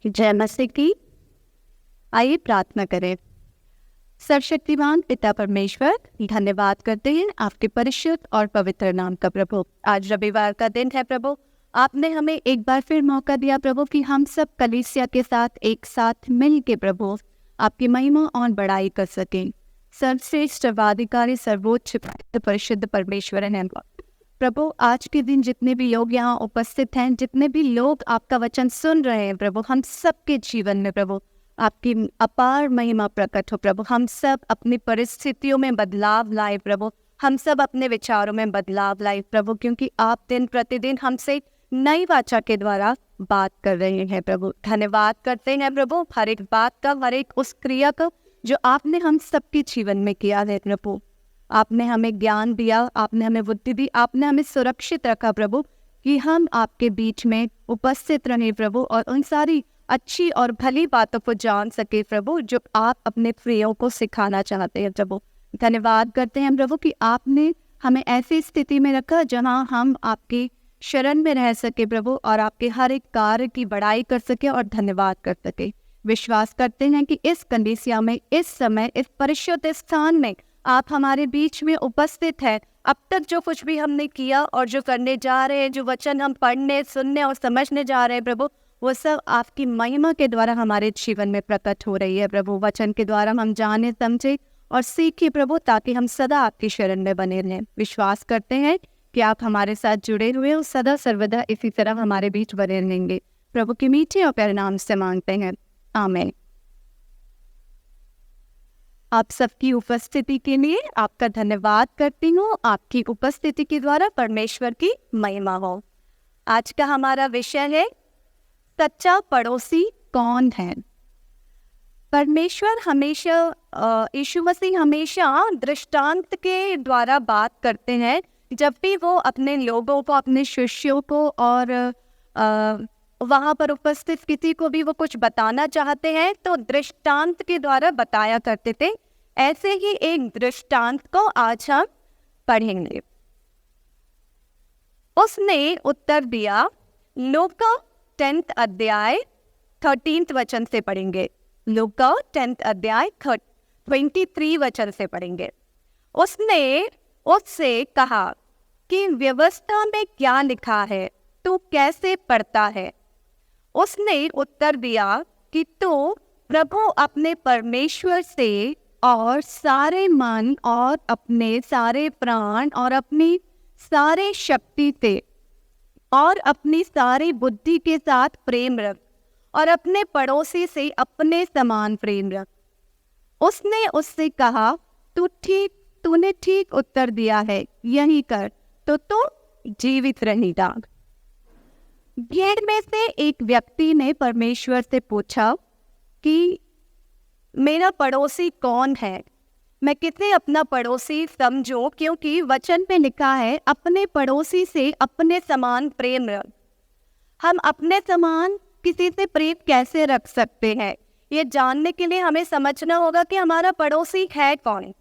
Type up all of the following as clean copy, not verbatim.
जय मसीह की। आइए प्रार्थना करें। सर्वशक्तिमान पिता परमेश्वर, धन्यवाद करते हैं आपके परिशुद्ध और पवित्र नाम का प्रभु। आज रविवार का दिन है प्रभु, आपने हमें एक बार फिर मौका दिया प्रभु कि हम सब कलीसिया के साथ एक साथ मिल के प्रभु आपकी महिमा और बड़ाई कर सकें। सर्वश्रेष्ठ सर्वाधिकारी सर्वोच्च परिशुद्ध परमेश्वर है प्रभु। आज के दिन जितने भी लोग यहाँ उपस्थित हैं, जितने भी लोग आपका वचन सुन रहे हैं प्रभु, हम सबके जीवन में प्रभु आपकी अपार महिमा प्रकट हो प्रभु। हम सब अपनी परिस्थितियों में बदलाव लाए प्रभु, हम सब अपने विचारों में बदलाव लाए प्रभु, क्योंकि आप दिन प्रतिदिन हमसे नई वाचा के द्वारा बात कर रहे हैं प्रभु। धन्यवाद करते हैं प्रभु हर एक बात का, हर एक उस क्रिया का जो आपने हम सबके जीवन में किया है प्रभु। आपने हमें ज्ञान दिया, आपने हमें बुद्धि दी, आपने हमें सुरक्षित रखा प्रभु कि हम आपके बीच में उपस्थित रहे प्रभु और उन सारी अच्छी और भली बातों को जान सके प्रभु जो आप अपने प्रियों को सिखाना चाहते हैं प्रभु। धन्यवाद करते हैं प्रभु कि आपने हमें ऐसी स्थिति में रखा जहां हम आपकी शरण में रह सके प्रभु और आपके हर एक कार्य की बड़ाई कर सके और धन्यवाद कर सके। विश्वास करते हैं कि इस कलीसिया में, इस समय, इस परिशुद्ध स्थान में आप हमारे बीच में उपस्थित हैं। अब तक जो कुछ भी हमने किया और जो करने जा रहे हैं, जो वचन हम पढ़ने, सुनने और समझने जा रहे हैं प्रभु, वो सब आपकी महिमा के द्वारा हमारे जीवन में प्रकट हो रही है प्रभु। वचन के द्वारा हम जाने, समझे और सीखे प्रभु, ताकि हम सदा आपकी शरण में बने रहें। विश्वास करते हैं कि आप हमारे साथ जुड़े हुए हो, सदा सर्वदा इसी तरह हमारे बीच बने रहेंगे। प्रभु के मीठे और प्यारे नाम से मांगते हैं, आमीन। आप सबकी उपस्थिति के लिए आपका धन्यवाद करती हूँ। आपकी उपस्थिति के द्वारा परमेश्वर की महिमा हो। आज का हमारा विषय है सच्चा पड़ोसी कौन है। परमेश्वर हमेशा, यीशु मसीह हमेशा दृष्टांत के द्वारा बात करते हैं। जब भी वो अपने लोगों को, अपने शिष्यों को और वहाँ पर उपस्थित किसी को भी वो कुछ बताना चाहते हैं तो दृष्टांत के द्वारा बताया करते थे। ऐसे ही एक दृष्टांत को आज हम पढ़ेंगे। उसने उत्तर दिया, लूका 10th अध्याय 13th वचन से पढ़ेंगे। लूका 10th अध्याय 23 वचन से पढ़ेंगे। उसने उससे कहा कि व्यवस्था में क्या लिखा है, तू कैसे पढ़ता है? उसने उत्तर दिया कि तू प्रभु अपने परमेश्वर से और सारे मन और अपने सारे प्राण और अपनी सारे शक्ति से और अपनी सारी बुद्धि के साथ प्रेम रख और अपने पड़ोसी से अपने समान प्रेम रख। उसने उससे कहा, तूने ठीक उत्तर दिया है, यही कर तो तू जीवित रहेगा। भीड़ में से एक व्यक्ति ने परमेश्वर से पूछा कि मेरा पड़ोसी कौन है? मैं किसे अपना पड़ोसी समझूं, क्योंकि वचन में लिखा है अपने पड़ोसी से अपने समान प्रेम रख। हम अपने समान किसी से प्रेम कैसे रख सकते हैं, ये जानने के लिए हमें समझना होगा कि हमारा पड़ोसी है कौन।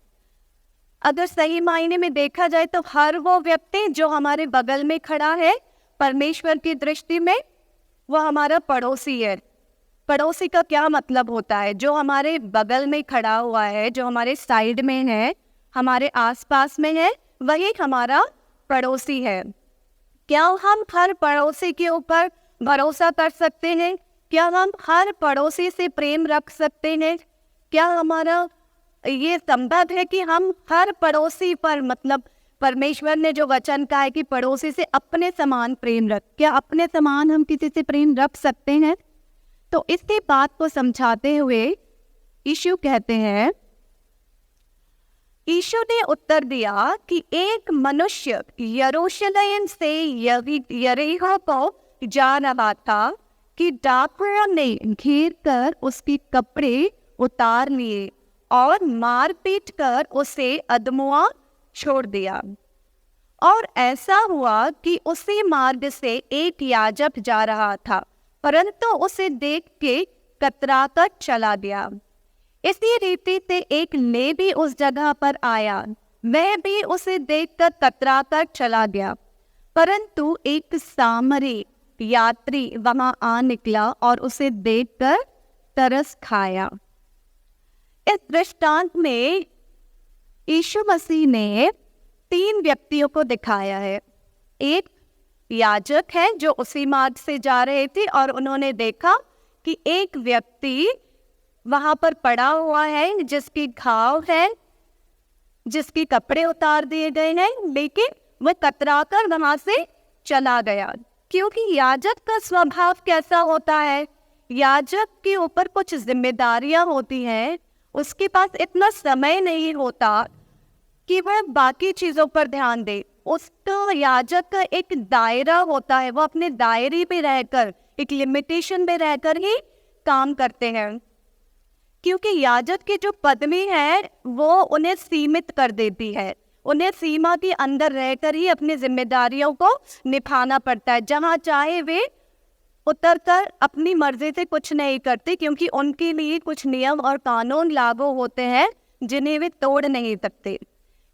अगर सही मायने में देखा जाए तो हर वो व्यक्ति जो हमारे बगल में खड़ा है, परमेश्वर की दृष्टि में वो हमारा पड़ोसी है। पड़ोसी का क्या मतलब होता है? जो हमारे बगल में खड़ा हुआ है, जो हमारे साइड में है, हमारे आसपास में है, वही हमारा पड़ोसी है। क्या हम हर पड़ोसी के ऊपर भरोसा कर सकते हैं? क्या हम हर पड़ोसी से प्रेम रख सकते हैं? क्या हमारा ये संभव है कि हम हर पड़ोसी पर, मतलब परमेश्वर ने जो वचन कहा है कि पड़ोसी से अपने समान प्रेम रख, क्या अपने समान हम किसी से प्रेम रख सकते हैं? तो इसी बात को समझाते हुए यीशु कहते हैं, यीशु ने उत्तर दिया कि एक मनुष्य यरूशलेम से यरीहो को जा रहा था कि डाकुओं ने घेर कर उसके कपड़े उतार लिए और मार पीट कर उसे अधमुआ छोड़ दिया। और ऐसा हुआ कि उसी मार्ग से एक याजक जा रहा था, परंतु उसे देख के कतराकर चला गया। इसी रीति से एक लेवी उस जगह पर आया, वह भी उसे देखकर कतराकर चला गया। परंतु एक सामरी यात्री वहां आ निकला और उसे देखकर तरस खाया। इस दृष्टांत में यीशु मसीह ने 3 व्यक्तियों को दिखाया है। एक याजक है जो उसी मार्ग से जा रहे थे और उन्होंने देखा कि एक व्यक्ति वहां पर पड़ा हुआ है जिसकी घाव है, जिसके कपड़े उतार दिए गए हैं, लेकिन वह कतराकर वहां से चला गया। क्योंकि याजक का स्वभाव कैसा होता है, याजक के ऊपर कुछ जिम्मेदारियां होती हैं, उसके पास इतना समय नहीं होता कि वह बाकी चीजों पर ध्यान दे। उसका याजक का एक दायरा होता है, वो अपने दायरे में रहकर, एक लिमिटेशन में रहकर ही काम करते हैं। क्योंकि याजक की जो पदवी है वो उन्हें सीमित कर देती है, उन्हें सीमा के अंदर रहकर ही अपनी जिम्मेदारियों को निभाना पड़ता है। जहाँ चाहे वे उतरकर अपनी मर्जी से कुछ नहीं करते, क्योंकि उनके लिए कुछ नियम और कानून लागू होते हैं जिन्हें वे तोड़ नहीं सकते।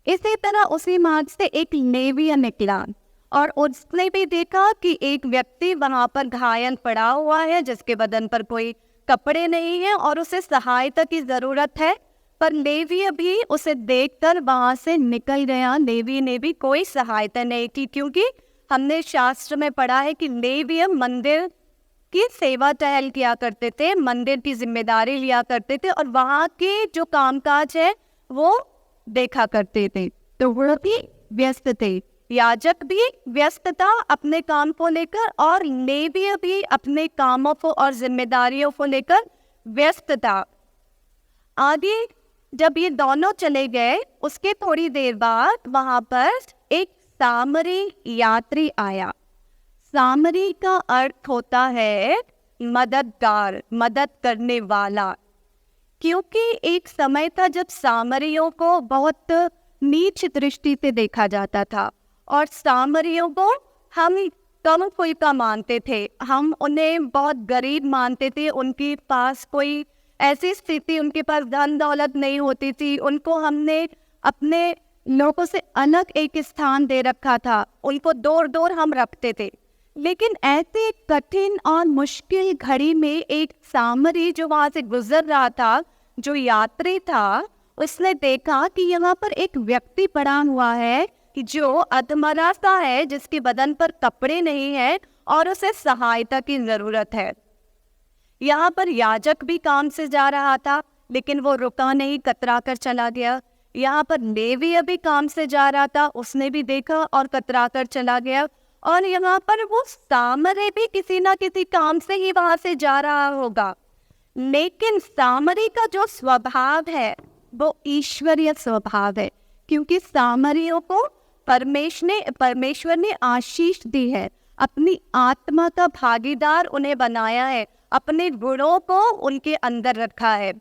इसी तरह उसी मार्ग से एक लेविया निकला और उसने भी देखा कि एक व्यक्ति वहां पर घायल पड़ा हुआ है, जिसके बदन पर कोई कपड़े नहीं है और उसे सहायता की जरूरत है। पर लेवी भी उसे देखकर वहां से निकल गया। लेवी ने भी कोई सहायता नहीं की, क्योंकि हमने शास्त्र में पढ़ा है कि लेवी मंदिर की सेवा टहल किया करते थे, मंदिर की जिम्मेदारी लिया करते थे और वहां के जो कामकाज है वो देखा करते थे। तो वो भी व्यस्त थे, याजक भी व्यस्त था अपने काम को लेकर और लेवी भी अपने कामों को और जिम्मेदारियों को लेकर व्यस्त था। आगे जब ये दोनों चले गए, उसके थोड़ी देर बाद वहां पर एक सामरी यात्री आया। सामरी का अर्थ होता है मददगार, मदद करने वाला। क्योंकि एक समय था जब सामरियों को बहुत नीच दृष्टि से देखा जाता था और सामरियों को हम कम कोई का मानते थे, हम उन्हें बहुत गरीब मानते थे। उनके पास कोई ऐसी स्थिति, उनके पास धन दौलत नहीं होती थी, उनको हमने अपने लोगों से अलग एक स्थान दे रखा था, उनको दूर दूर हम रखते थे। लेकिन ऐसे कठिन और मुश्किल घड़ी में एक सामरी जो वहां से गुजर रहा था, जो यात्री था, उसने देखा कि यहाँ पर एक व्यक्ति पड़ा हुआ है जो अधमरा सा है, जिसके बदन पर कपड़े नहीं है और उसे सहायता की जरूरत है। यहाँ पर याजक भी काम से जा रहा था, लेकिन वो रुका नहीं, कतरा कर चला गया। यहाँ पर लेवी भी काम से जा रहा था, उसने भी देखा और कतरा कर चला गया। और यहाँ पर वो सामरी भी किसी ना किसी काम से ही वहां से जा रहा होगा, लेकिन सामरी का जो स्वभाव है वो ईश्वरीय स्वभाव है। क्योंकि सामरियों को परमेश्वर ने आशीष दी है, अपनी आत्मा का भागीदार उन्हें बनाया है, अपने गुणों को उनके अंदर रखा है।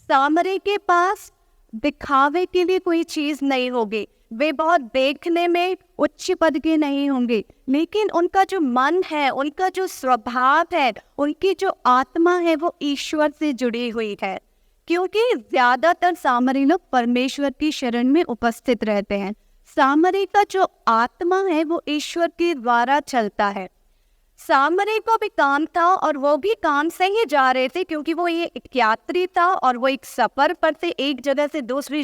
सामरी के पास दिखावे के लिए कोई चीज नहीं होगी, वे बहुत देखने में उच्च पद के नहीं होंगे, लेकिन उनका जो मन है, उनका जो स्वभाव है, उनकी जो आत्मा है वो ईश्वर से जुड़ी हुई है। क्योंकि ज्यादातर सामरी लोग परमेश्वर की शरण में उपस्थित रहते हैं। सामरी का जो आत्मा है वो ईश्वर के द्वारा चलता है। सामरी को भी काम था और वो भी काम से ही जा रहे थे, क्योंकि वो ये एक यात्री था और वो एक सफर पर थे, एक जगह से दूसरी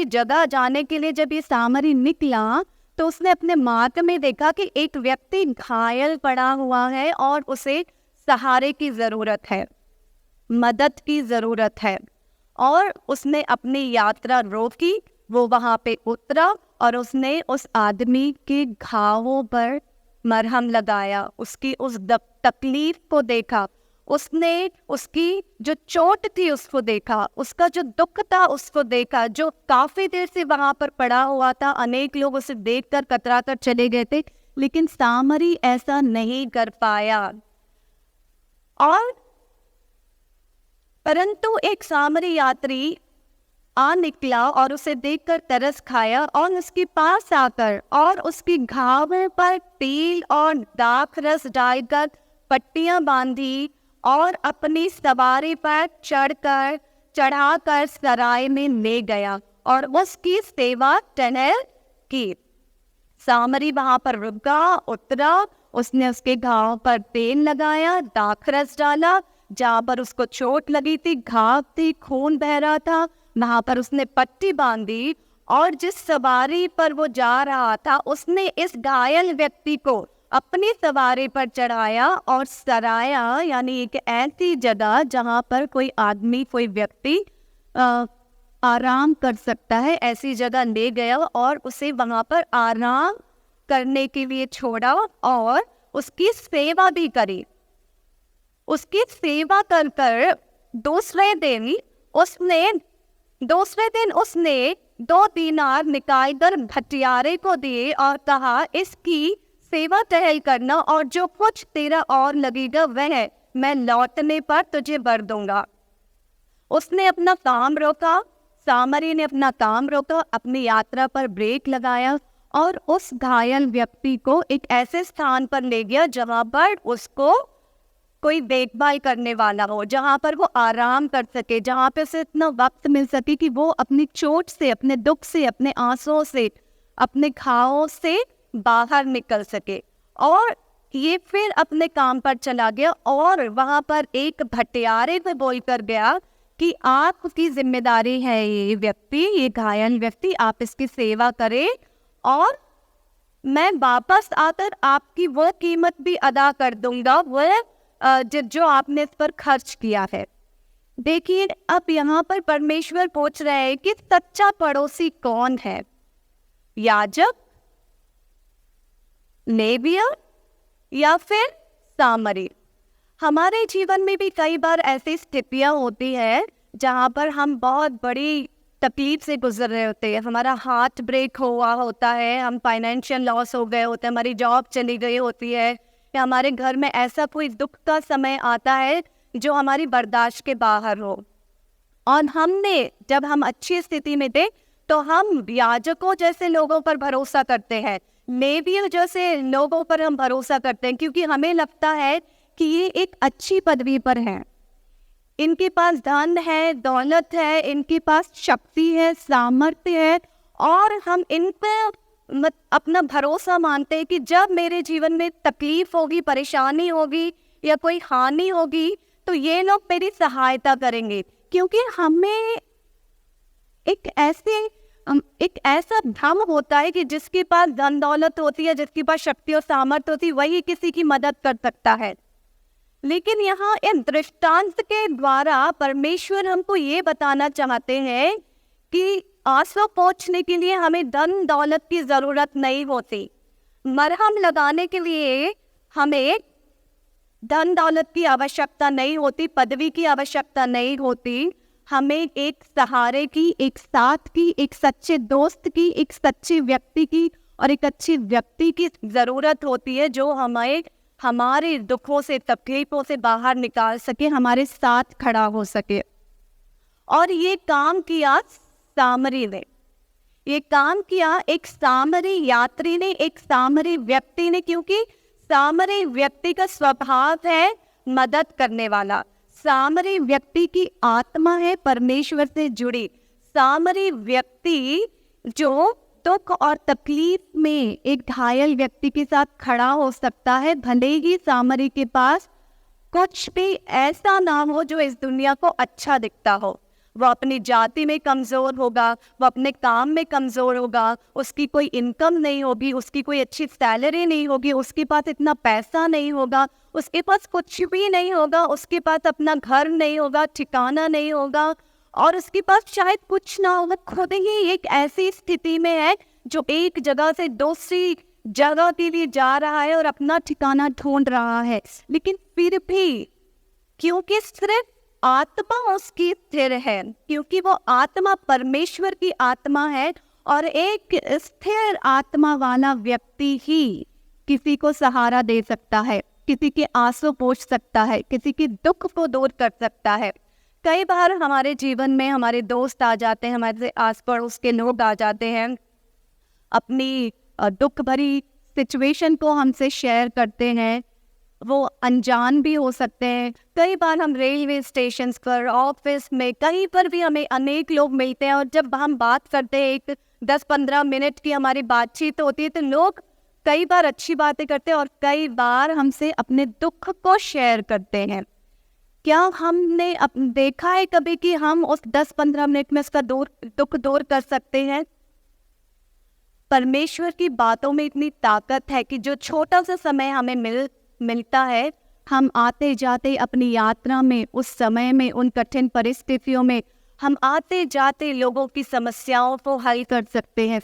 जगह जाने के लिए जब ये सामरी निकला तो उसने अपने मार्ग में देखा कि एक व्यक्ति घायल पड़ा हुआ है और उसे सहारे की जरूरत है, मदद की जरूरत है। और उसने अपनी यात्रा रोकी, वो वहां पे उतरा और उसने उस आदमी के घावों पर मरहम लगाया, उसकी उस तकलीफ को देखा, उसने उसकी जो चोट थी उसको देखा, उसका जो दुख था उसको देखा, जो काफी देर से वहां पर पड़ा हुआ था। अनेक लोग उसे देखकर कतरा कर चले गए थे, लेकिन सामरी ऐसा नहीं कर पाया। और परंतु एक सामरी यात्री आ निकला और उसे देखकर तरस खाया और उसके पास आकर और उसकी घावों पर तेल और दाखरस डालकर पट्टियां बांधी और अपनी सवारी पर चढ़ाकर सराय में ले गया और उसकी सेवा टहल की। सामरी वहां पर रुका, उतरा, उसने उसके घाव पर तेल लगाया, दाखरस डाला, जहाँ पर उसको चोट लगी थी, घाव थी, खून बह रहा था, वहां पर उसने पट्टी बांधी और जिस सवारी पर वो जा रहा था उसने इस घायल व्यक्ति को अपनी सवारी पर चढ़ाया और सराया, यानी एक ऐसी जगह जहाँ पर कोई आदमी, कोई व्यक्ति आराम कर सकता है, ऐसी जगह ले गया और उसे वहां पर आराम करने के लिए छोड़ा और उसकी सेवा भी करी। उसकी सेवा कर कर दूसरे दिन उसने 2 दीनार निकाल कर भटियारे को दिए और कहा, इसकी सेवा टहल करना और जो कुछ तेरा और लगेगा वह मैं लौटने पर तुझे भर दूंगा। उसने अपना काम रोका, सामरी ने अपना काम रोका, अपनी यात्रा पर ब्रेक लगाया और उस घायल व्यक्ति को एक ऐसे स्थान पर ले गया जहां पर उसको कोई देखभाल करने वाला हो, जहां पर वो आराम कर सके, जहां पे उसे इतना वक्त मिल सके कि वो अपनी चोट से, अपने दुख से, अपने आंसुओं से, अपने घावों से बाहर निकल सके। और ये फिर अपने काम पर चला गया और वहां पर एक भटियारे में बोलकर गया कि आपकी जिम्मेदारी है ये व्यक्ति, ये घायल व्यक्ति, आप इसकी सेवा करें और मैं वापस आकर आपकी वो कीमत भी अदा कर दूंगा वह जो आपने इस पर खर्च किया है। देखिए, अब यहाँ पर परमेश्वर पूछ रहे हैं कि सच्चा पड़ोसी कौन है? याजक, लेविया या फिर सामरी? हमारे जीवन में भी कई बार ऐसी स्थितियां होती है जहाँ पर हम बहुत बड़ी तकलीफ से गुजर रहे होते हैं, हमारा हार्ट ब्रेक हुआ होता है, हम फाइनेंशियल लॉस हो गए होते हैं, हमारी जॉब चली गई होती है, या हमारे घर में ऐसा कोई दुख का समय आता है जो हमारी बर्दाश्त के बाहर हो। और जब हम अच्छी स्थिति में थे तो हम याजकों जैसे लोगों पर भरोसा करते हैं, लेवियों जैसे लोगों पर हम भरोसा करते हैं, क्योंकि हमें लगता है कि ये एक अच्छी पदवी पर है, इनके पास धन है, दौलत है, इनके पास शक्ति है, सामर्थ्य है, और हम इन पर अपना भरोसा मानते हैं कि जब मेरे जीवन में तकलीफ होगी, परेशानी होगी या कोई हानि होगी तो ये लोग मेरी सहायता करेंगे, क्योंकि हमें एक ऐसा भ्रम होता है कि जिसके पास धन दौलत होती है, जिसके पास शक्ति और सामर्थ्य होती है, वही किसी की मदद कर सकता है। लेकिन यहाँ इन दृष्टांत के द्वारा परमेश्वर हमको ये बताना चाहते हैं कि आंसू पोंछने के लिए हमें धन दौलत की जरूरत नहीं होती, मरहम लगाने के लिए हमें धन दौलत की आवश्यकता नहीं होती, पदवी की आवश्यकता नहीं होती, हमें एक सहारे की, एक साथ की, एक सच्चे दोस्त की, एक सच्चे व्यक्ति की और एक अच्छी व्यक्ति की जरूरत होती है जो हमें हमारे दुखों से, तकलीफों से बाहर निकाल सके, हमारे साथ खड़ा हो सके। और ये काम किया सामरी ने, ये काम किया एक सामरी यात्री ने, एक सामरी व्यक्ति ने, क्योंकि सामरी व्यक्ति का स्वभाव है मदद करने वाला, सामरी व्यक्ति की आत्मा है परमेश्वर से जुड़ी, सामरी व्यक्ति जो दुख और तकलीफ में एक घायल व्यक्ति के साथ खड़ा हो सकता है, भले ही सामरी के पास कुछ भी ऐसा ना हो जो इस दुनिया को अच्छा दिखता हो। वो अपनी जाति में कमज़ोर होगा, वो अपने काम में कमज़ोर होगा, उसकी कोई इनकम नहीं होगी, उसकी कोई अच्छी सैलरी नहीं होगी, उसके पास इतना पैसा नहीं होगा, उसके पास कुछ भी नहीं होगा, उसके पास अपना घर नहीं होगा, ठिकाना नहीं होगा, और उसके पास शायद कुछ ना होगा, खुद ही एक ऐसी स्थिति में है जो एक जगह से दूसरी जगह के लिए जा रहा है और अपना ठिकाना ढूंढ रहा है। लेकिन फिर भी क्योंकि सिर्फ आत्मा उसकी स्थिर है, क्योंकि वो आत्मा परमेश्वर की आत्मा है, और एक स्थिर आत्मा वाला व्यक्ति ही किसी को सहारा दे सकता है, किसी के आंसू पोंछ सकता है, किसी के दुख को दूर कर सकता है। कई बार हमारे जीवन में हमारे दोस्त आ जाते हैं, हमारे आस पड़ोस के लोग आ जाते हैं, अपनी दुख भरी सिचुएशन को हमसे शेयर करते हैं, वो अनजान भी हो सकते हैं। कई बार हम रेलवे स्टेशन पर, ऑफिस में, कहीं पर भी हमें अनेक लोग मिलते हैं, और जब हम बात करते हैं, एक 10-15 मिनट की हमारी बातचीत होती है, तो लोग कई बार अच्छी बातें करते हैं और कई बार हमसे अपने दुख को शेयर करते हैं। क्या हमने देखा है कभी कि हम उस 10-15 मिनट में उसका दुख दूर कर सकते हैं? परमेश्वर की बातों में इतनी ताकत है कि जो छोटा सा समय हमें मिलता है, हम आते जाते अपनी यात्रा में, उस समय में, उन कठिन परिस्थितियों में हम आते जाते लोगों की समस्याओं को हल कर सकते हैं।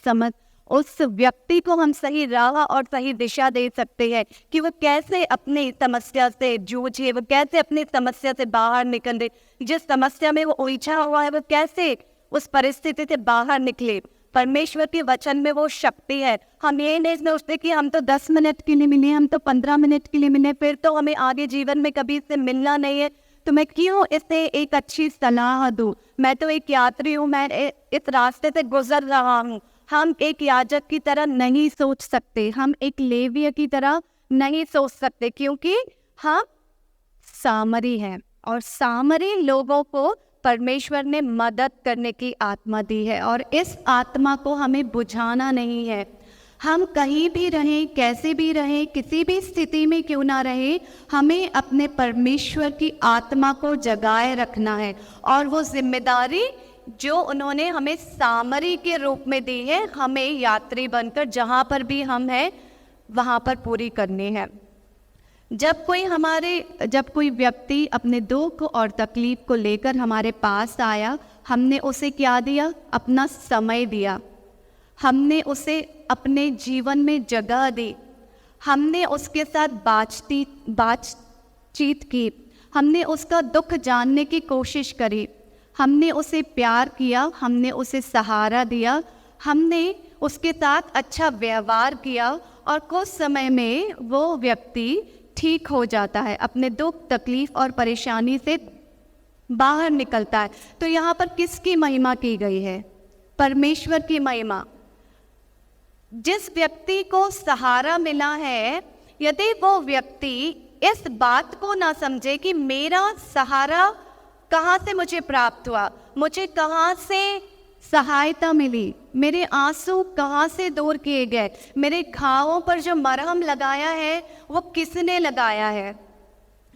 उस व्यक्ति को हम सही राह और सही दिशा दे सकते हैं कि वो कैसे अपनी समस्या से जूझे, वो कैसे अपनी समस्या से बाहर निकले, जिस समस्या में वो उलझा हुआ है वो कैसे उस परिस्थिति से बाहर निकले। परमेश्वर के वचन में वो शक्ति है। हम ये नहीं सोचते कि हम तो 10 मिनट के लिए मिले, हम तो 15 मिनट के लिए मिले, फिर तो हमें आगे जीवन में कभी इससे मिलना नहीं है, तो मैं क्यों इसे एक अच्छी सलाह दूं? मैं तो एक यात्री हूँ, मैं इस रास्ते से गुजर रहा हूँ। हम एक याजक की तरह नहीं सोच सकते, हम एक लेवीय की तरह नहीं सोच सकते, क्योंकि हम सामरी हैं और सामरी लोगों को परमेश्वर ने मदद करने की आत्मा दी है और इस आत्मा को हमें बुझाना नहीं है। हम कहीं भी रहें, कैसे भी रहें, किसी भी स्थिति में क्यों ना रहे, हमें अपने परमेश्वर की आत्मा को जगाए रखना है और वो जिम्मेदारी जो उन्होंने हमें सामरी के रूप में दी है, हमें यात्री बनकर जहाँ पर भी हम हैं वहाँ पर पूरी करनी है। जब कोई व्यक्ति अपने दुख और तकलीफ को लेकर हमारे पास आया, हमने उसे क्या दिया? अपना समय दिया, हमने उसे अपने जीवन में जगह दी, हमने उसके साथ बातचीत की, हमने उसका दुख जानने की कोशिश करी, हमने उसे प्यार किया, हमने उसे सहारा दिया, हमने उसके साथ अच्छा व्यवहार किया और कुछ समय में वो व्यक्ति ठीक हो जाता है, अपने दुख तकलीफ और परेशानी से बाहर निकलता है। तो यहाँ पर किसकी महिमा की गई है? परमेश्वर की महिमा। जिस व्यक्ति को सहारा मिला है, यदि वो व्यक्ति इस बात को ना समझे कि मेरा सहारा कहाँ से मुझे प्राप्त हुआ, मुझे कहाँ से सहायता मिली, मेरे आंसू कहाँ से दूर किए गए, मेरे घावों पर जो मरहम लगाया है वो किसने लगाया है,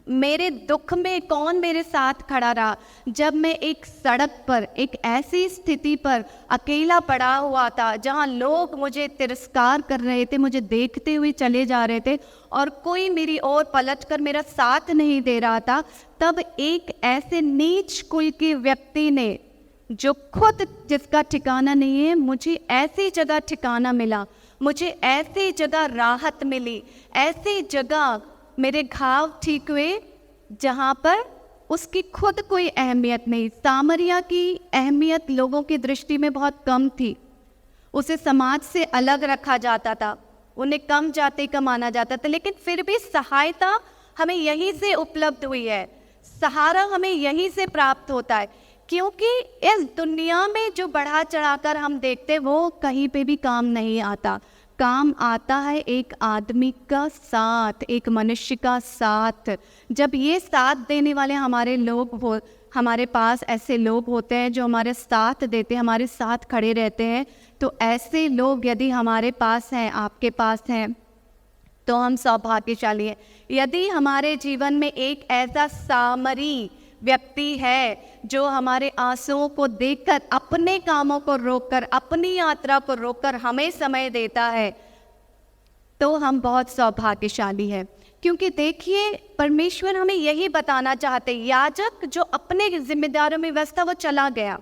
मेरे दुख में कौन मेरे साथ खड़ा रहा। जब मैं एक सड़क पर, एक ऐसी स्थिति पर अकेला पड़ा हुआ था जहाँ लोग मुझे तिरस्कार कर रहे थे, मुझे देखते हुए चले जा रहे थे और कोई मेरी ओर पलटकर मेरा साथ नहीं दे रहा था, तब एक ऐसे नीच कुल के व्यक्ति ने, जो खुद जिसका ठिकाना नहीं है, मुझे ऐसी जगह ठिकाना मिला, मुझे ऐसी जगह राहत मिली, ऐसी जगह मेरे घाव ठीक हुए जहाँ पर उसकी खुद कोई अहमियत नहीं। सामरिया की अहमियत लोगों की दृष्टि में बहुत कम थी, उसे समाज से अलग रखा जाता था, उन्हें कम जाति का माना जाता था, लेकिन फिर भी सहायता हमें यहीं से उपलब्ध हुई है, सहारा हमें यहीं से प्राप्त होता है। क्योंकि इस दुनिया में जो बढ़ा चढ़ाकर हम देखते हैं वो कहीं पे भी काम नहीं आता। काम आता है एक आदमी का साथ, एक मनुष्य का साथ। जब ये साथ देने वाले हमारे पास ऐसे लोग होते हैं जो हमारे साथ देते हैं, हमारे साथ खड़े रहते हैं, तो ऐसे लोग यदि हमारे पास हैं, आपके पास हैं, तो हम सौभाग्यशाली हैं। यदि हमारे जीवन में एक ऐसा सामरी व्यक्ति है जो हमारे आंसुओं को देखकर, अपने कामों को रोककर, अपनी यात्रा को रोककर हमें समय देता है, तो हम बहुत सौभाग्यशाली हैं। क्योंकि देखिए, परमेश्वर हमें यही बताना चाहते, याजक जो अपने जिम्मेदारियों में व्यस्त था वो चला गया।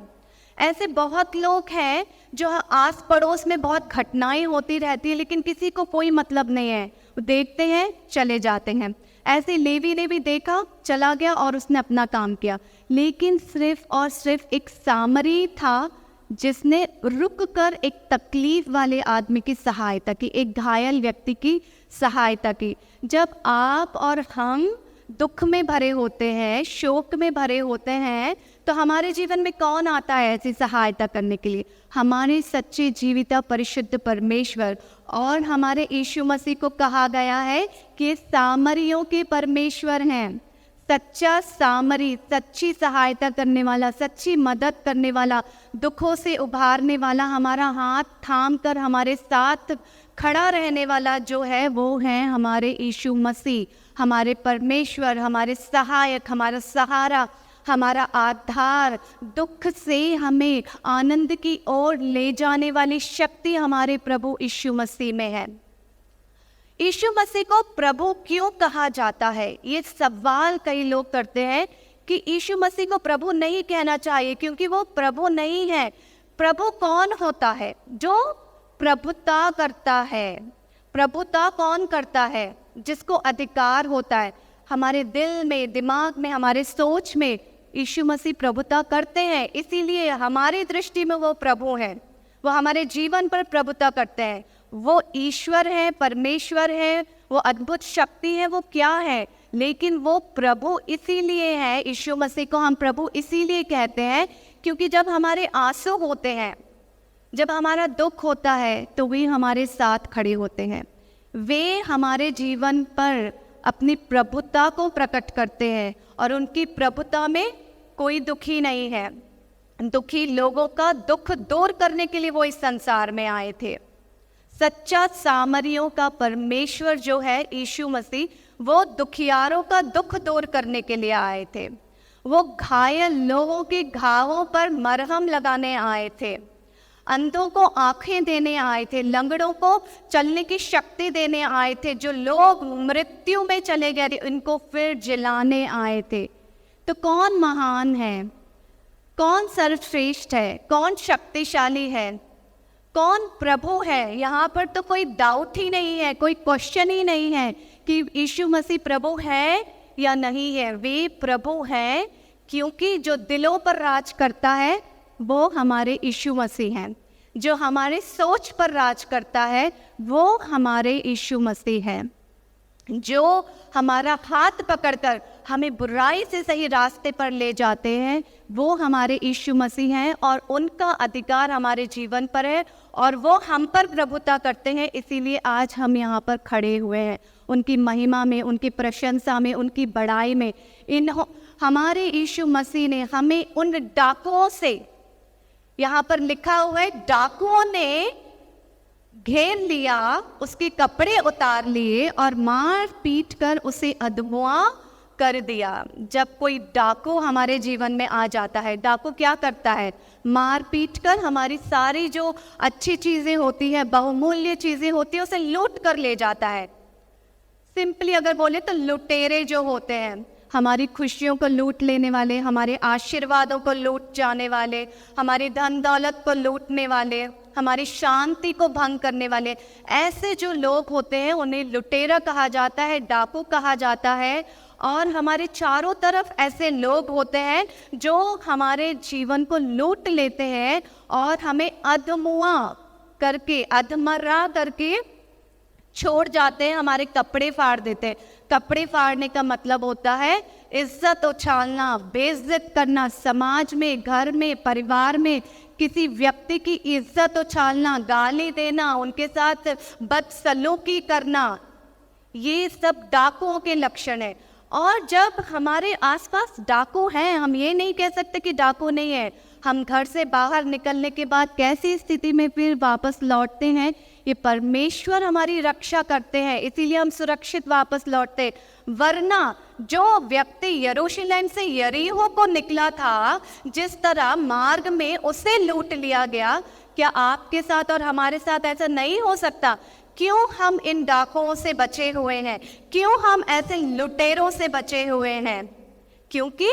ऐसे बहुत लोग हैं जो आस पड़ोस में बहुत घटनाएं होती रहती है, लेकिन किसी को कोई मतलब नहीं है, वो देखते हैं चले जाते हैं। ऐसे लेवी ने भी देखा, चला गया और उसने अपना काम किया, लेकिन सिर्फ और सिर्फ एक सामरी था जिसने रुक कर एक तकलीफ वाले आदमी की सहायता की, एक घायल व्यक्ति की सहायता की। जब आप और हम दुख में भरे होते हैं, शोक में भरे होते हैं, तो हमारे जीवन में कौन आता है ऐसी सहायता करने के लिए? हमारे सच्चे जीविता परिशुद्ध परमेश्वर। और हमारे यीशु मसीह को कहा गया है कि सामरियों के परमेश्वर हैं, सच्चा सामरी, सच्ची सहायता करने वाला, सच्ची मदद करने वाला, दुखों से उभारने वाला, हमारा हाथ थाम कर हमारे साथ खड़ा रहने वाला जो है वो है हमारे यीशु मसीह, हमारे परमेश्वर, हमारे सहायक, हमारा सहारा, हमारा आधार। दुख से हमें आनंद की ओर ले जाने वाली शक्ति हमारे प्रभु यीशु मसीह में है। यीशु मसीह को प्रभु क्यों कहा जाता है? ये सवाल कई लोग करते हैं कि यीशु मसीह को प्रभु नहीं कहना चाहिए क्योंकि वो प्रभु नहीं है। प्रभु कौन होता है? जो प्रभुता करता है। प्रभुता कौन करता है? जिसको अधिकार होता है। हमारे दिल में, दिमाग में, हमारे सोच में यीशु मसीह प्रभुता करते हैं, इसीलिए हमारी दृष्टि में वो प्रभु हैं। वो हमारे जीवन पर प्रभुता करते हैं। वो ईश्वर है, परमेश्वर है, वो अद्भुत शक्ति है, वो क्या है? लेकिन वो प्रभु इसीलिए है, यीशु मसीह को हम प्रभु इसीलिए कहते हैं क्योंकि जब हमारे आंसू होते हैं, जब हमारा दुख होता है, तो वे हमारे साथ खड़े होते हैं। वे हमारे जीवन पर अपनी प्रभुता को प्रकट करते हैं और उनकी प्रभुता में कोई दुखी नहीं है। दुखी लोगों का दुख दूर करने के लिए वो इस संसार में आए थे। सच्चा सामरियों का परमेश्वर जो है यीशु मसीह, वो दुखियारों का दुख दूर करने के लिए आए थे। वो घायल लोगों के घावों पर मरहम लगाने आए थे, अंधों को आंखें देने आए थे, लंगड़ों को चलने की शक्ति देने आए थे, जो लोग मृत्यु में चले गए थे उनको फिर जिलाने आए थे। तो कौन महान है? कौन सर्वश्रेष्ठ है? कौन शक्तिशाली है? कौन प्रभु है? यहाँ पर तो कोई डाउट ही नहीं है, कोई क्वेश्चन ही नहीं है कि यीशु मसीह प्रभु है या नहीं है। वे प्रभु हैं क्योंकि जो दिलों पर राज करता है वो हमारे यीशु मसीह हैं। जो हमारे सोच पर राज करता है वो हमारे यीशु मसीह है। जो हमारा हाथ पकड़कर हमें बुराई से सही रास्ते पर ले जाते हैं वो हमारे यीशु मसीह हैं और उनका अधिकार हमारे जीवन पर है और वो हम पर प्रभुता करते हैं। इसीलिए आज हम यहाँ पर खड़े हुए हैं, उनकी महिमा में, उनकी प्रशंसा में, उनकी बड़ाई में। हमारे यीशु मसीह ने हमें उन डाकुओं से, यहाँ पर लिखा हुआ है, डाकुओं ने घेर लिया, उसके कपड़े उतार लिए और मार पीट कर उसे अधमुआ कर दिया। जब कोई डाकू हमारे जीवन में आ जाता है, डाकू क्या करता है? मार पीट कर हमारी सारी जो अच्छी चीज़ें होती है, बहुमूल्य चीज़ें होती है, उसे लूट कर ले जाता है। सिंपली अगर बोले तो लुटेरे जो होते हैं, हमारी खुशियों को लूट लेने वाले, हमारे आशीर्वादों को लूट जाने वाले, हमारी धन दौलत को लूटने वाले, हमारी शांति को भंग करने वाले, ऐसे जो लोग होते हैं उन्हें लुटेरा कहा जाता है, डाकू कहा जाता है। और हमारे चारों तरफ ऐसे लोग होते हैं जो हमारे जीवन को लूट लेते हैं और हमें अधमुआ करके, अधमरा करके छोड़ जाते हैं, हमारे कपड़े फाड़ देते हैं। कपड़े फाड़ने का मतलब होता है इज्जत उछालना, बेइज्जत करना, समाज में, घर में, परिवार में किसी व्यक्ति की इज्जत उछालना, गाली देना, उनके साथ बदसलूकी करना, ये सब डाकुओं के लक्षण है। और जब हमारे आसपास डाकू हैं, हम ये नहीं कह सकते कि डाकू नहीं है। हम घर से बाहर निकलने के बाद कैसी स्थिति में फिर वापस लौटते हैं, ये परमेश्वर हमारी रक्षा करते हैं, इसीलिए हम सुरक्षित वापस लौटते। वरना जो व्यक्ति यरूशलेम से यरीहो को निकला था, जिस तरह मार्ग में उसे लूट लिया गया, क्या आपके साथ और हमारे साथ ऐसा नहीं हो सकता? क्यों हम इन डाकुओं से बचे हुए हैं? क्यों हम ऐसे लुटेरों से बचे हुए हैं? क्योंकि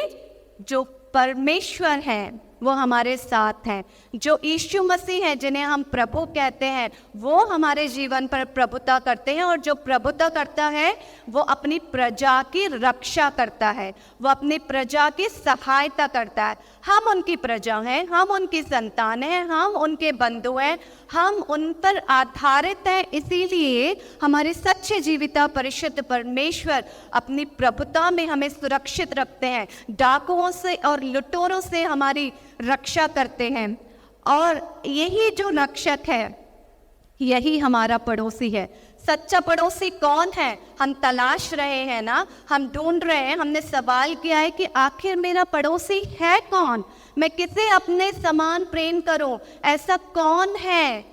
जो परमेश्वर हैं वो हमारे साथ हैं। जो यीशु मसीह हैं, जिन्हें हम प्रभु कहते हैं, वो हमारे जीवन पर प्रभुता करते हैं। और जो प्रभुता करता है वो अपनी प्रजा की रक्षा करता है, वो अपनी प्रजा की सहायता करता है। हम उनकी प्रजा हैं, हम उनकी संतान हैं, हम उनके बंधु हैं, हम उन पर आधारित हैं। इसीलिए हमारे सच्चे जीविता परिशुद्ध परमेश्वर अपनी प्रभुता में हमें सुरक्षित रखते हैं, डाकुओं से और लुटेरों से हमारी रक्षा करते हैं। और यही जो रक्षक है, यही हमारा पड़ोसी है। सच्चा पड़ोसी कौन है? हम तलाश रहे हैं ना, हम ढूंढ रहे हैं, हमने सवाल किया है कि आखिर मेरा पड़ोसी है कौन, मैं किसे अपने समान प्रेम करूं, ऐसा कौन है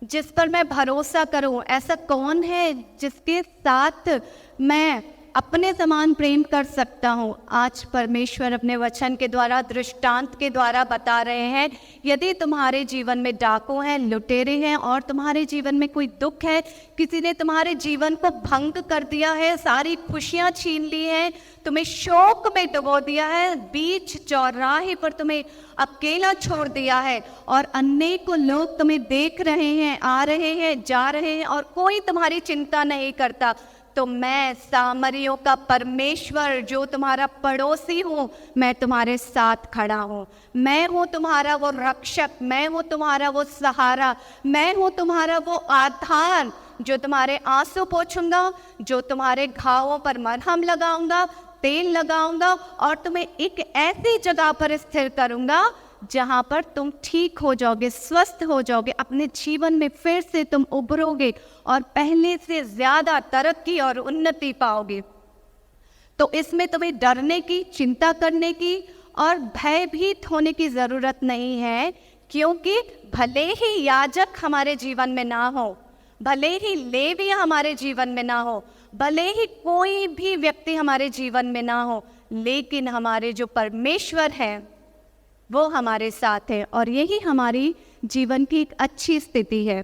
जिस पर मैं भरोसा करूं, ऐसा कौन है जिसके साथ मैं अपने समान प्रेम कर सकता हूँ। आज परमेश्वर अपने वचन के द्वारा, दृष्टांत के द्वारा बता रहे हैं, यदि तुम्हारे जीवन में डाकू हैं, लुटेरे हैं और तुम्हारे जीवन में कोई दुख है, किसी ने तुम्हारे जीवन को भंग कर दिया है, सारी खुशियाँ छीन ली हैं, तुम्हें शोक में डुबो दिया है, बीच चौराहे पर तुम्हें अकेला छोड़ दिया है और अनेकों लोग तुम्हें देख रहे हैं, आ रहे हैं, जा रहे हैं और कोई तुम्हारी चिंता नहीं करता, तो मैं सामरियों का परमेश्वर जो तुम्हारा पड़ोसी हूँ, मैं तुम्हारे साथ खड़ा हूँ। मैं हूँ तुम्हारा वो रक्षक, मैं हूँ तुम्हारा वो सहारा, मैं हूँ तुम्हारा वो आधार जो तुम्हारे आंसू पोंछूंगा, जो तुम्हारे घावों पर मरहम लगाऊंगा, तेल लगाऊंगा और तुम्हें एक ऐसी जगह पर स्थिर करूंगा जहां पर तुम ठीक हो जाओगे, स्वस्थ हो जाओगे, अपने जीवन में फिर से तुम उभरोगे और पहले से ज्यादा तरक्की और उन्नति पाओगे। तो इसमें तुम्हें डरने की, चिंता करने की और भयभीत होने की जरूरत नहीं है, क्योंकि भले ही याजक हमारे जीवन में ना हो, भले ही लेवी हमारे जीवन में ना हो, भले ही कोई भी व्यक्ति हमारे जीवन में ना हो, लेकिन हमारे जो परमेश्वर है वो हमारे साथ है और यही हमारी जीवन की एक अच्छी स्थिति है।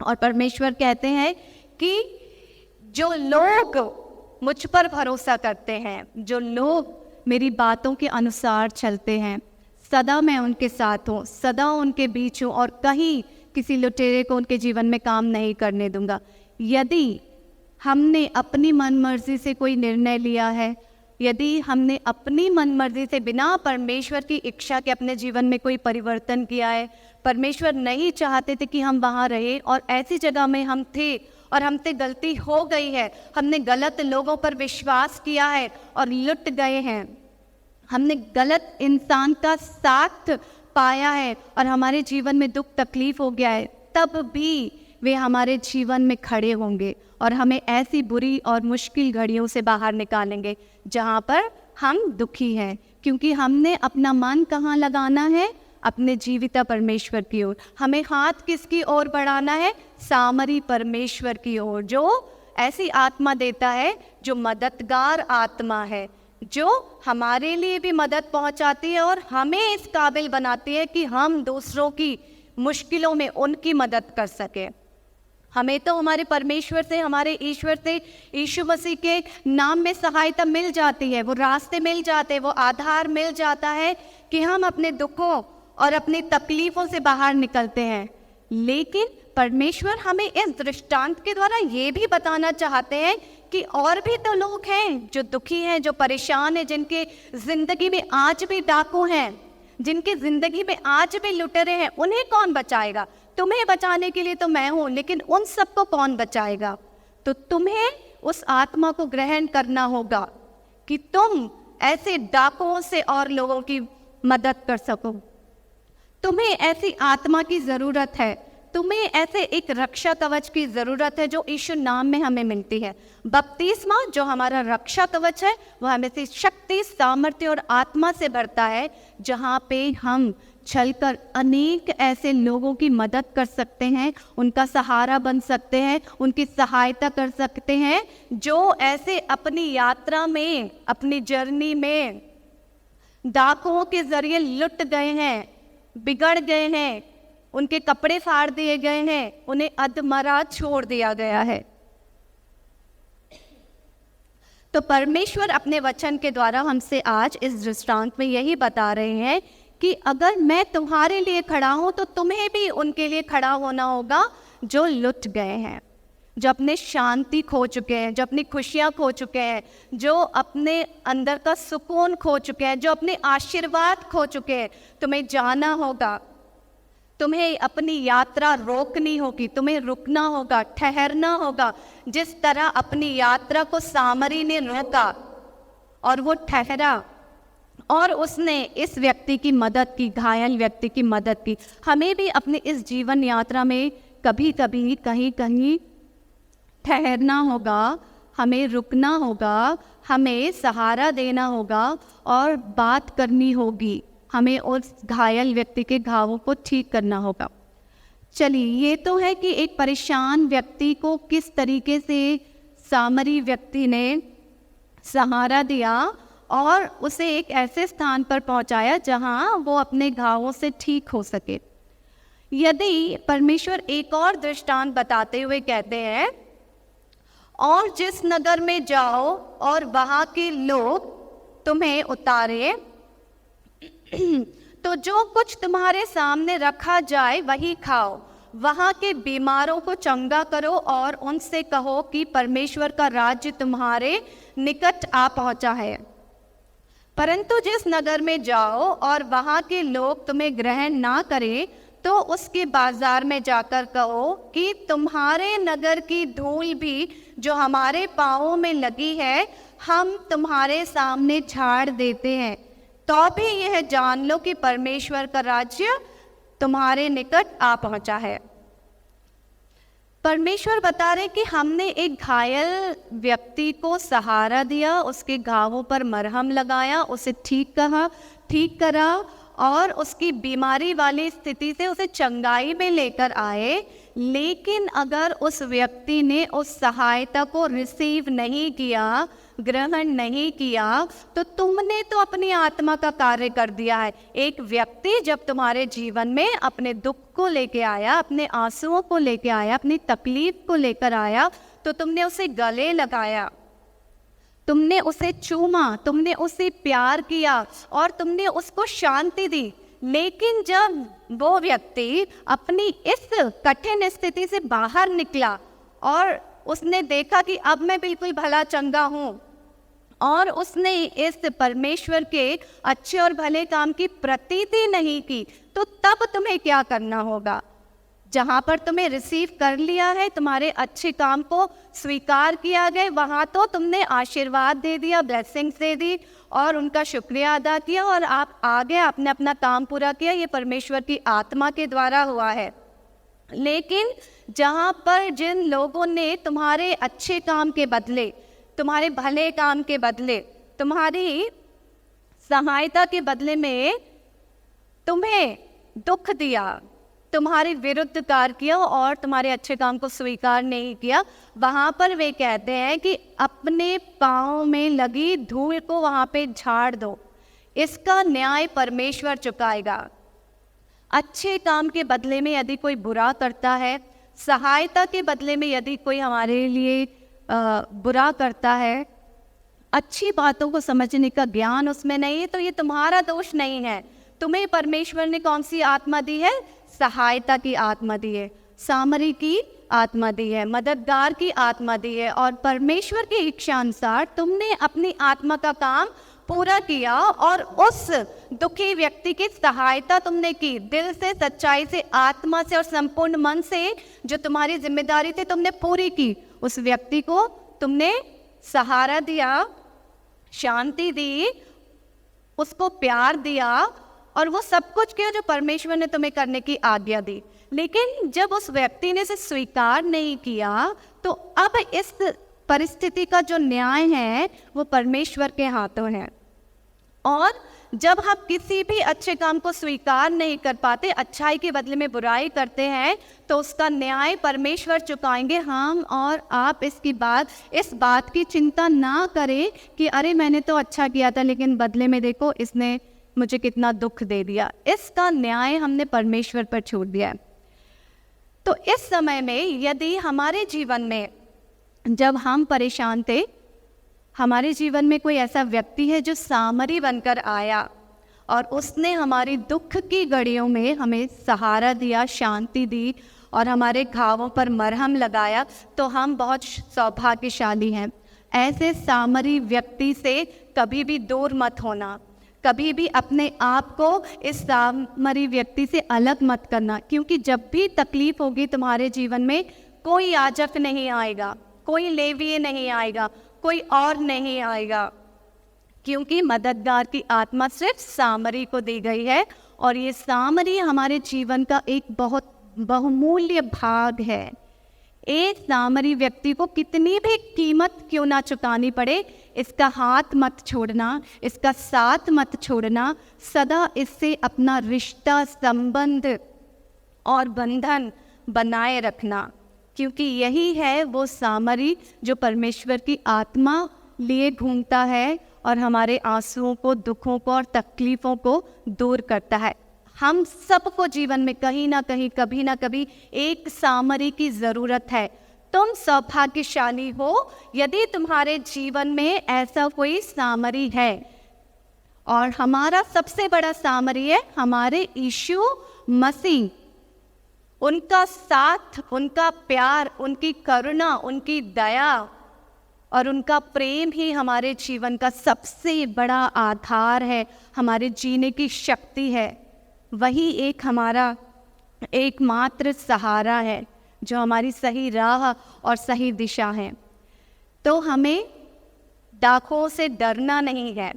और परमेश्वर कहते हैं कि जो लोग मुझ पर भरोसा करते हैं, जो लोग मेरी बातों के अनुसार चलते हैं, सदा मैं उनके साथ हूँ, सदा उनके बीच हूँ और कहीं किसी लुटेरे को उनके जीवन में काम नहीं करने दूंगा। यदि हमने अपनी मनमर्जी से कोई निर्णय लिया है, यदि हमने अपनी मनमर्जी से बिना परमेश्वर की इच्छा के अपने जीवन में कोई परिवर्तन किया है, परमेश्वर नहीं चाहते थे कि हम वहाँ रहे और ऐसी जगह में हम थे और हमसे गलती हो गई है, हमने गलत लोगों पर विश्वास किया है और लुट गए हैं, हमने गलत इंसान का साथ पाया है और हमारे जीवन में दुख तकलीफ हो गया है, तब भी वे हमारे जीवन में खड़े होंगे और हमें ऐसी बुरी और मुश्किल घड़ियों से बाहर निकालेंगे जहाँ पर हम दुखी हैं, क्योंकि हमने अपना मन कहाँ लगाना है, अपने जीविता परमेश्वर की ओर। हमें हाथ किसकी ओर बढ़ाना है? सामरी परमेश्वर की ओर, जो ऐसी आत्मा देता है जो मददगार आत्मा है, जो हमारे लिए भी मदद पहुंचाती है और हमें इस काबिल बनाती है कि हम दूसरों की मुश्किलों में उनकी मदद कर सके। हमें तो हमारे परमेश्वर से, हमारे ईश्वर से, यीशु मसीह के नाम में सहायता मिल जाती है, वो रास्ते मिल जाते हैं, वो आधार मिल जाता है कि हम अपने दुखों और अपनी तकलीफ़ों से बाहर निकलते हैं। लेकिन परमेश्वर हमें इस दृष्टांत के द्वारा ये भी बताना चाहते हैं कि और भी तो लोग हैं जो दुखी हैं, जो परेशान हैं, जिनके ज़िंदगी में आज भी डाकू हैं, जिनकी ज़िंदगी में आज भी लुटेरे हैं। उन्हें कौन बचाएगा? तुम्हें बचाने के लिए तो मैं हूँ, लेकिन उन सबको कौन बचाएगा? तो तुम्हें उस आत्मा को ग्रहण करना होगा कि तुम ऐसे डाकुओं से और लोगों की मदद कर सको। तुम्हें ऐसी आत्मा की ज़रूरत है, तुम्हें ऐसे एक रक्षा कवच की ज़रूरत है जो यीशु नाम में हमें मिलती है। बपतिस्मा जो हमारा रक्षा कवच है, वह हमें से शक्ति, सामर्थ्य और आत्मा से भरता है, जहाँ पे हम चलकर अनेक ऐसे लोगों की मदद कर सकते हैं, उनका सहारा बन सकते हैं, उनकी सहायता कर सकते हैं, जो ऐसे अपनी यात्रा में, अपनी जर्नी में डाकुओं के जरिए लुट गए हैं, बिगड़ गए हैं, उनके कपड़े फाड़ दिए गए हैं, उन्हें अधमरा छोड़ दिया गया है। तो परमेश्वर अपने वचन के द्वारा हमसे आज इस दृष्टांत में यही बता रहे हैं कि अगर मैं तुम्हारे लिए खड़ा हूं तो तुम्हें भी उनके लिए खड़ा होना होगा जो लुट गए हैं, जो अपने शांति खो चुके हैं, जो अपनी खुशियां खो चुके हैं, जो अपने अंदर का सुकून खो चुके हैं, जो अपने आशीर्वाद खो चुके हैं। तुम्हें जाना होगा, तुम्हें अपनी यात्रा रोकनी होगी, तुम्हें रुकना होगा, ठहरना होगा, जिस तरह अपनी यात्रा को सामरी ने रोका और वो ठहरा और उसने इस व्यक्ति की मदद की, घायल व्यक्ति की मदद की। हमें भी अपनी इस जीवन यात्रा में कभी कभी, कहीं कहीं ठहरना होगा, हमें रुकना होगा, हमें सहारा देना होगा और बात करनी होगी, हमें उस घायल व्यक्ति के घावों को ठीक करना होगा। चलिए, ये तो है कि एक परेशान व्यक्ति को किस तरीके से सामरी व्यक्ति ने सहारा दिया और उसे एक ऐसे स्थान पर पहुंचाया जहां वो अपने घावों से ठीक हो सके। यदि परमेश्वर एक और दृष्टांत बताते हुए कहते हैं, और जिस नगर में जाओ और वहां के लोग तुम्हें उतारे तो जो कुछ तुम्हारे सामने रखा जाए वही खाओ, वहां के बीमारों को चंगा करो और उनसे कहो कि परमेश्वर का राज्य तुम्हारे निकट आ पहुंचा है। परंतु जिस नगर में जाओ और वहां के लोग तुम्हें ग्रहण ना करें तो उसके बाजार में जाकर कहो कि तुम्हारे नगर की धूल भी जो हमारे पाँवों में लगी है हम तुम्हारे सामने झाड़ देते हैं, तो भी यह जान लो कि परमेश्वर का राज्य तुम्हारे निकट आ पहुंचा है। परमेश्वर बता रहे कि हमने एक घायल व्यक्ति को सहारा दिया, उसके घावों पर मरहम लगाया, उसे ठीक करा और उसकी बीमारी वाली स्थिति से उसे चंगाई में लेकर आए। लेकिन अगर उस व्यक्ति ने उस सहायता को रिसीव नहीं किया, ग्रहण नहीं किया, तो तुमने तो अपनी आत्मा का कार्य कर दिया है। एक व्यक्ति जब तुम्हारे जीवन में अपने दुख को लेके आया, अपने आंसुओं को लेके आया, अपनी तकलीफ को लेकर आया, तो तुमने उसे गले लगाया, तुमने उसे चूमा, तुमने उसे प्यार किया और तुमने उसको शांति दी। लेकिन जब वो व्यक्ति अपनी इस कठिन स्थिति से बाहर निकला और उसने देखा कि अब मैं बिल्कुल भला चंगा हूँ और उसने इस परमेश्वर के अच्छे और भले काम की प्रतीति नहीं की, तो तब तुम्हें क्या करना होगा? जहाँ पर तुम्हें रिसीव कर लिया है, तुम्हारे अच्छे काम को स्वीकार किया गया, वहाँ तो तुमने आशीर्वाद दे दिया, ब्लेसिंग्स दे दी और उनका शुक्रिया अदा किया और आप आगे आपने अपना काम पूरा किया। ये परमेश्वर की आत्मा के द्वारा हुआ है। लेकिन जहाँ पर जिन लोगों ने तुम्हारे अच्छे काम के बदले, तुम्हारे भले काम के बदले, तुम्हारी सहायता के बदले में तुम्हें दुख दिया, तुम्हारे विरुद्ध कार्य किया और तुम्हारे अच्छे काम को स्वीकार नहीं किया, वहाँ पर वे कहते हैं कि अपने पाँव में लगी धूल को वहाँ पे झाड़ दो, इसका न्याय परमेश्वर चुकाएगा। अच्छे काम के बदले में यदि कोई बुरा करता है, सहायता के बदले में यदि कोई हमारे लिए बुरा करता है, अच्छी बातों को समझने का ज्ञान उसमें नहीं है, तो ये तुम्हारा दोष नहीं है। तुम्हें परमेश्वर ने कौन सी आत्मा दी है? सहायता की आत्मा दी है, सामरी की आत्मा दी है, मददगार की आत्मा दी है। और परमेश्वर की इच्छा अनुसार तुमने अपनी आत्मा का काम पूरा किया और उस दुखी व्यक्ति की सहायता तुमने की, दिल से, सच्चाई से, आत्मा से और संपूर्ण मन से जो तुम्हारी जिम्मेदारी थी तुमने पूरी की। उस व्यक्ति को तुमने सहारा दिया, शांति दी, उसको प्यार दिया और वो सब कुछ किया जो परमेश्वर ने तुम्हें करने की आज्ञा दी। लेकिन जब उस व्यक्ति ने इसे स्वीकार नहीं किया, तो अब इस परिस्थिति का जो न्याय है वो परमेश्वर के हाथों है। और जब हम किसी भी अच्छे काम को स्वीकार नहीं कर पाते, अच्छाई के बदले में बुराई करते हैं, तो उसका न्याय परमेश्वर चुकाएंगे। हम और आप इस बात की चिंता ना करें कि अरे मैंने तो अच्छा किया था लेकिन बदले में देखो इसने मुझे कितना दुख दे दिया। इसका न्याय हमने परमेश्वर पर छोड़ दिया है। तो इस समय में यदि हमारे जीवन में जब हम परेशान थे, हमारे जीवन में कोई ऐसा व्यक्ति है जो सामरी बनकर आया और उसने हमारी दुख की घड़ियों में हमें सहारा दिया, शांति दी और हमारे घावों पर मरहम लगाया, तो हम बहुत सौभाग्यशाली हैं। ऐसे सामरी व्यक्ति से कभी भी दूर मत होना, कभी भी अपने आप को इस सामरी व्यक्ति से अलग मत करना, क्योंकि जब भी तकलीफ होगी तुम्हारे जीवन में, कोई याजक नहीं आएगा, कोई लेवीय नहीं आएगा, कोई और नहीं आएगा, क्योंकि मददगार की आत्मा सिर्फ सामरी को दी गई है। और ये सामरी हमारे जीवन का एक बहुत बहुमूल्य भाग है, एक सामरी व्यक्ति को कितनी भी कीमत क्यों ना चुकानी पड़े, इसका हाथ मत छोड़ना, इसका साथ मत छोड़ना, सदा इससे अपना रिश्ता, संबंध और बंधन बनाए रखना, क्योंकि यही है वो सामरी जो परमेश्वर की आत्मा लिए घूमता है और हमारे आंसुओं को, दुखों को और तकलीफ़ों को दूर करता है। हम सबको जीवन में कहीं ना कहीं, कभी ना कभी एक सामरी की ज़रूरत है। तुम सौभाग्यशाली हो यदि तुम्हारे जीवन में ऐसा कोई सामरी है, और हमारा सबसे बड़ा सामरी है हमारे यीशु मसीह। उनका साथ, उनका प्यार, उनकी करुणा, उनकी दया और उनका प्रेम ही हमारे जीवन का सबसे बड़ा आधार है, हमारे जीने की शक्ति है। वही एक हमारा एकमात्र सहारा है जो हमारी सही राह और सही दिशा है। तो हमें डाकुओं से डरना नहीं है।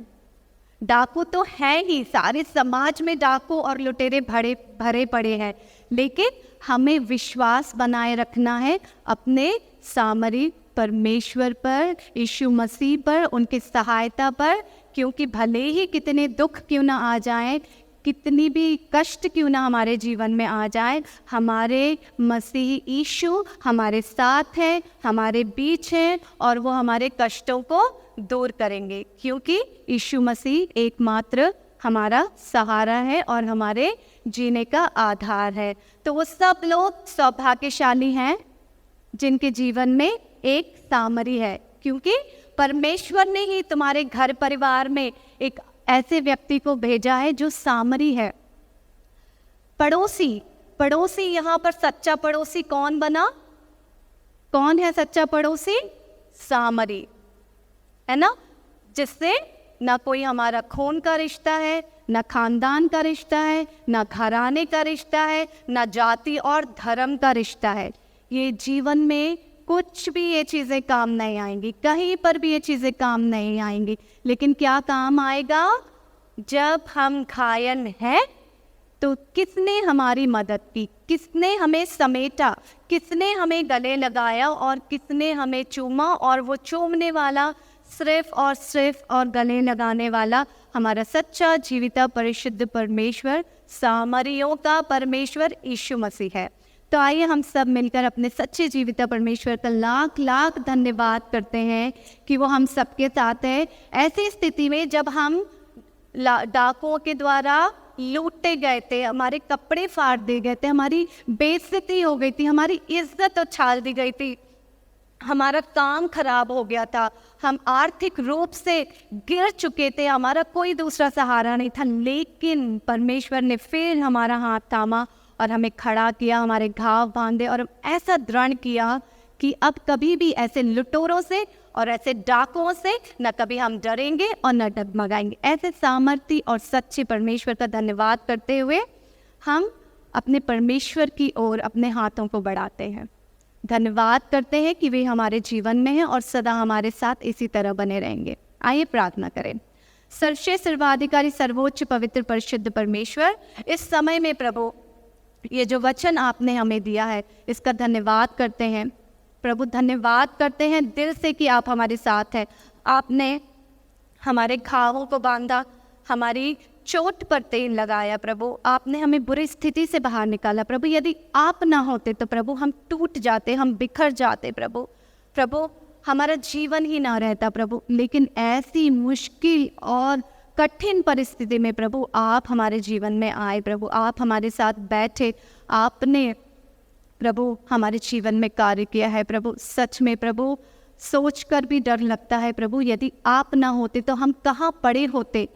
डाकू तो है ही, सारे समाज में डाकू और लुटेरे भरे पड़े हैं, लेकिन हमें विश्वास बनाए रखना है अपने सामरी परमेश्वर पर, यीशु मसीह पर, उनकी सहायता पर। क्योंकि भले ही कितने दुख क्यों ना आ जाएं, कितनी भी कष्ट क्यों ना हमारे जीवन में आ जाए, हमारे मसीह यीशु हमारे साथ हैं, हमारे बीच हैं और वो हमारे कष्टों को दूर करेंगे, क्योंकि यीशु मसीह एकमात्र हमारा सहारा है और हमारे जीने का आधार है। तो वो सब लोग सौभाग्यशाली हैं जिनके जीवन में एक सामरी है, क्योंकि परमेश्वर ने ही तुम्हारे घर परिवार में एक ऐसे व्यक्ति को भेजा है जो सामरी है। पड़ोसी यहाँ पर सच्चा पड़ोसी कौन बना? कौन है सच्चा पड़ोसी? सामरी, है ना, जिससे ना कोई हमारा खून का रिश्ता है, ना खानदान का रिश्ता है, ना घराने का रिश्ता है, ना जाति और धर्म का रिश्ता है। ये जीवन में कुछ भी ये चीज़ें काम नहीं आएंगी, कहीं पर भी ये चीज़ें काम नहीं आएंगी, लेकिन क्या काम आएगा? जब हम घायल हैं तो किसने हमारी मदद की, किसने हमें समेटा, किसने हमें गले लगाया और किसने हमें चूमा, और वो चूमने वाला सिर्फ और गले लगाने वाला हमारा सच्चा जीविता परिशुद्ध परमेश्वर, सामरियों का परमेश्वर यीशु मसीह है। तो आइए हम सब मिलकर अपने सच्चे जीविता परमेश्वर का लाख लाख धन्यवाद करते हैं कि वो हम सबके साथ है। ऐसी स्थिति में जब हम डाकुओं के द्वारा लूटे गए थे, हमारे कपड़े फाड़ दिए गए थे, हमारी बेइज्जती हो गई थी, हमारी इज्जत उछाल दी गई थी, हमारा काम खराब हो गया था, हम आर्थिक रूप से गिर चुके थे, हमारा कोई दूसरा सहारा नहीं था, लेकिन परमेश्वर ने फिर हमारा हाथ थामा और हमें खड़ा किया, हमारे घाव बांधे और ऐसा दृढ़ किया कि अब कभी भी ऐसे लुटेरों से और ऐसे डाकुओं से न कभी हम डरेंगे और न डगमगाएंगे। ऐसे सामर्थी और सच्चे परमेश्वर का धन्यवाद करते हुए हम अपने परमेश्वर की ओर अपने हाथों को बढ़ाते हैं। धन्यवाद करते हैं कि वे हमारे जीवन में हैं और सदा हमारे साथ इसी तरह बने रहेंगे। आइए प्रार्थना करें। सर्वश्रेष्ठ सर्वाधिकारी सर्वोच्च पवित्र परिशुद्ध परमेश्वर, इस समय में प्रभु ये जो वचन आपने हमें दिया है इसका धन्यवाद करते हैं प्रभु, धन्यवाद करते हैं दिल से कि आप हमारे साथ हैं। आपने हमारे घावों को बांधा, हमारी चोट पर तेल लगाया प्रभु, आपने हमें बुरी स्थिति से बाहर निकाला प्रभु। यदि आप ना होते तो प्रभु हम टूट जाते, हम बिखर जाते प्रभु, हमारा जीवन ही ना रहता प्रभु। लेकिन ऐसी मुश्किल और कठिन परिस्थिति में प्रभु आप हमारे जीवन में आए प्रभु, आप हमारे साथ बैठे, आपने प्रभु हमारे जीवन में कार्य किया है प्रभु। सच में प्रभु सोचकर भी डर लगता है प्रभु, यदि आप ना होते तो हम कहाँ पड़े होते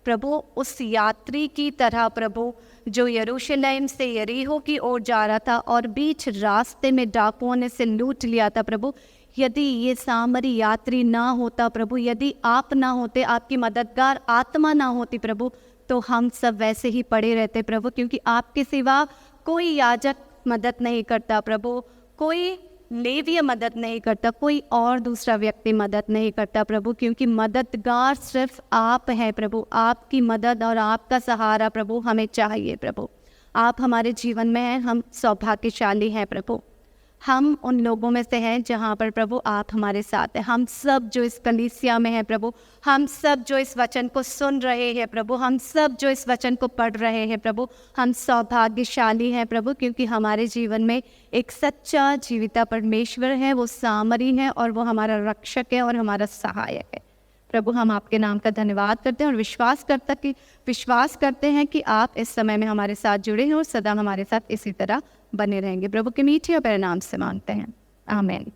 प्रभु। उस यात्री की तरह प्रभु जो यरूशलेम से यरीहो की ओर जा रहा था और बीच रास्ते में डाकुओं ने से लूट लिया था प्रभु। यदि ये सामरी यात्री ना होता प्रभु, यदि आप ना होते, आपकी मददगार आत्मा ना होती प्रभु, तो हम सब वैसे ही पड़े रहते प्रभु, क्योंकि आपके सिवा कोई याजक मदद नहीं करता प्रभु, कोई लेवीय मदद नहीं करता, कोई और दूसरा व्यक्ति मदद नहीं करता प्रभु, क्योंकि मददगार सिर्फ आप हैं प्रभु। आपकी मदद और आपका सहारा प्रभु हमें चाहिए प्रभु। आप हमारे जीवन में हैं, हम सौभाग्यशाली हैं प्रभु। हम उन लोगों में से हैं जहाँ पर प्रभु आप हमारे साथ हैं। हम सब जो इस कलीसिया में हैं प्रभु, हम सब जो इस वचन को सुन रहे हैं प्रभु, हम सब जो इस वचन को पढ़ रहे हैं प्रभु, हम सौभाग्यशाली हैं प्रभु, क्योंकि हमारे जीवन में एक सच्चा जीविता परमेश्वर है, वो सामरी है और वो हमारा रक्षक है और हमारा सहायक है। प्रभु हम आपके नाम का धन्यवाद करते हैं और विश्वास करते हैं कि आप इस समय में हमारे साथ जुड़े हैं और सदा हमारे साथ इसी तरह बने रहेंगे। प्रभु के मीठे और प्यारे नाम से मांगते हैं, आमीन।